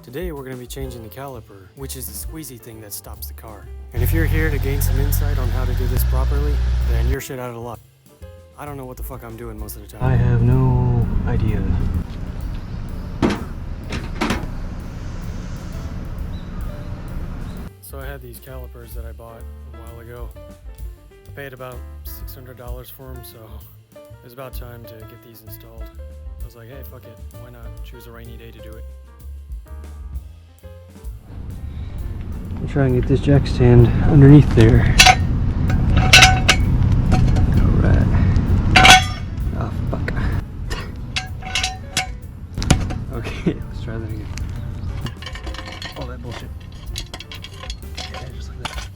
Today we're going to be changing the caliper, which is the squeezy thing that stops the car. And if you're here to gain some insight on how to do this properly, then you're shit out of luck. I don't know what the fuck I'm doing most of the time. I have no idea. So I had these calipers that I bought a while ago. I paid about $600 for them, so it was about time to get these installed. I was like, hey, fuck it, why not choose a rainy day to do it? I'll try and get this jack stand underneath there. Alright. Oh, fuck. Okay, let's try that again. All that bullshit. Yeah, just like that.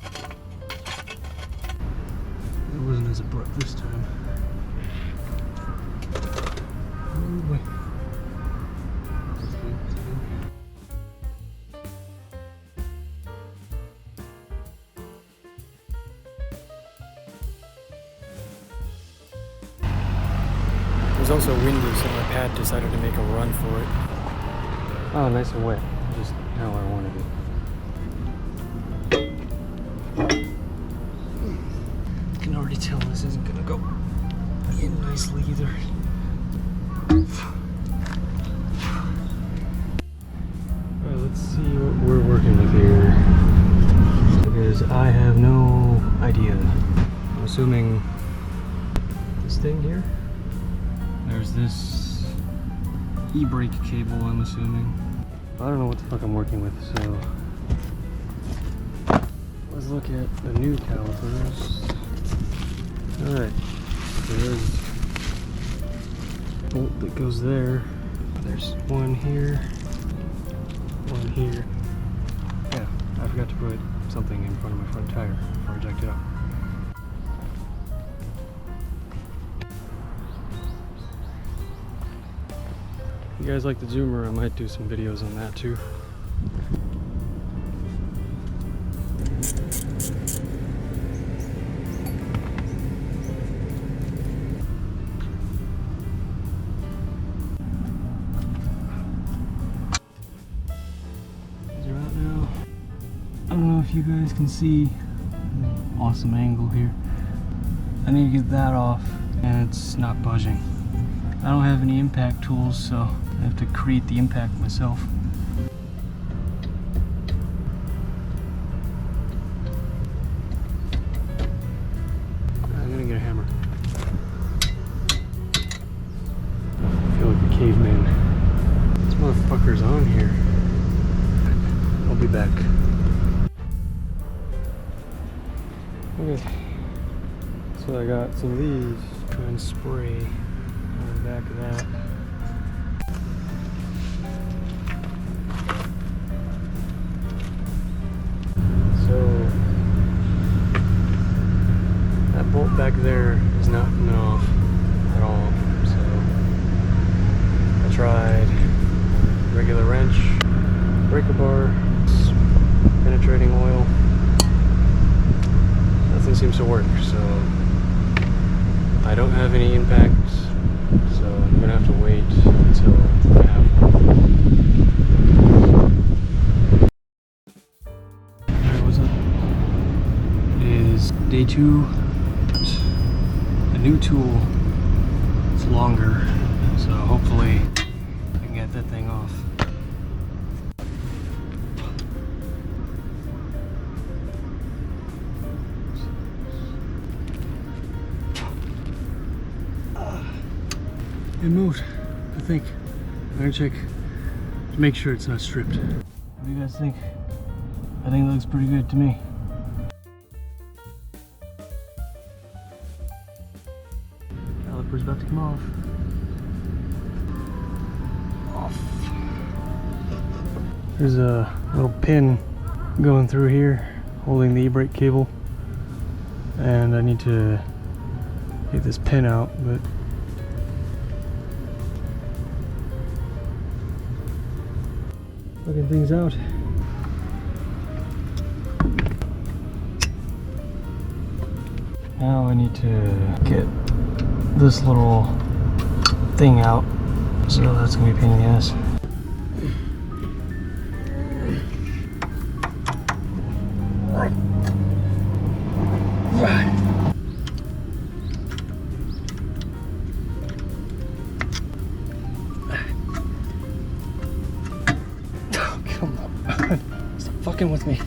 It wasn't as abrupt this time. Oh boy. It was also windy, so my pad decided to make a run for it. Oh, nice and wet. Just how I wanted it. I can already tell this isn't gonna go in nicely either. Alright, let's see what we're working with here. Because I have no idea. I'm assuming this thing here. There's this e-brake cable, I'm assuming. I don't know what the fuck I'm working with, so let's look at the new calipers. Alright, there's a bolt that goes there. There's one here, one here. Yeah, I forgot to put something in front of my front tire before I jacked it up. If you guys like the zoomer, I might do some videos on that too. These are out now. I don't know if you guys can see. Awesome angle here. I need to get that off, and it's not budging. I don't have any impact tools, so I have to create the impact myself. I'm gonna get a hammer. I feel like a caveman. This motherfucker's on here. I'll be back. Okay. So I got some of these. Try and spray on the back of that. So that bolt back there is not coming off at all. So I tried regular wrench, breaker bar, penetrating oil. Nothing seems to work. So I don't have any impact. So I'm gonna have to wait until I have one. Alright, what's up? It is day 2. A new tool. It's longer, so hopefully I can get that thing off. It moved, I think. I'm gonna check to make sure it's not stripped. What do you guys think? I think it looks pretty good to me. Caliper's about to come off. There's a little pin going through here, holding the e-brake cable. And I need to get this pin out, but looking things out. Now I need to get this little thing out, so that's gonna be a pain in the ass. Come on. Stop fucking with me.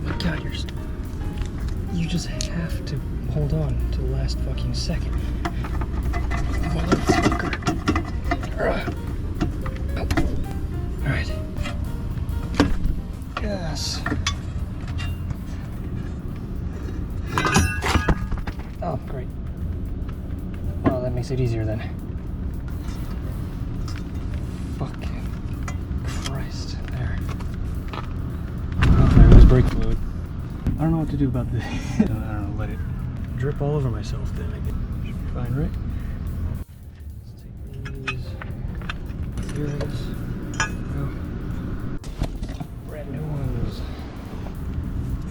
My God, you just have to hold on to the last fucking second. Motherfucker. Alright. Yes. Oh, great. Well, that makes it easier then. Fucking Christ. There. Okay, there's brake fluid. I don't know what to do about this. I don't know, let it drip all over myself then. I guess. Should be fine, right? Let's take these. Here it is. Oh. Brand new ones.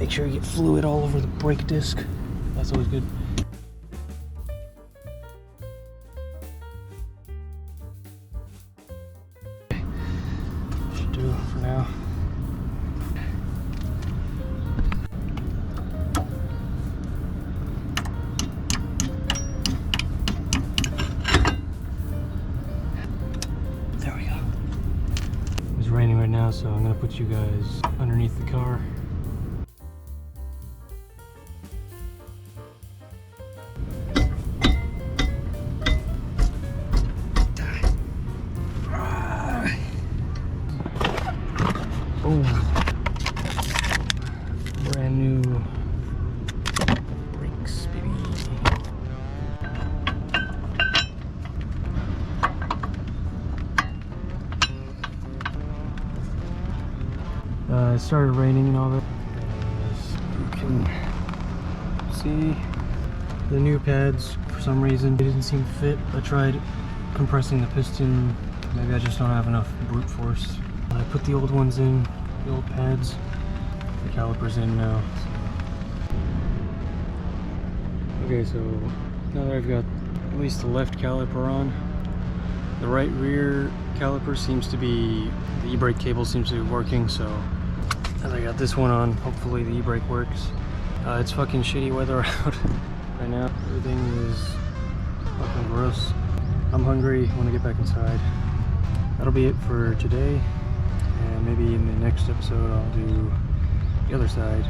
Make sure you get fluid all over the brake disc. That's always good. Should do for now. There we go. It's raining right now, so I'm gonna put you guys underneath the car. Boom. Brand new brakes, baby. It started raining and all that. As you can see, the new pads, for some reason, they didn't seem to fit. I tried compressing the piston. Maybe I just don't have enough brute force. I put the old ones in, the old pads, the calipers in now. Okay, so now that I've got at least the left caliper on, the right rear caliper seems to be, the e-brake cable seems to be working, so as I got this one on, hopefully the e-brake works. It's fucking shitty weather out right now. Everything is fucking gross. I'm hungry, I want to get back inside. That'll be it for today. And maybe in the next episode I'll do the other side.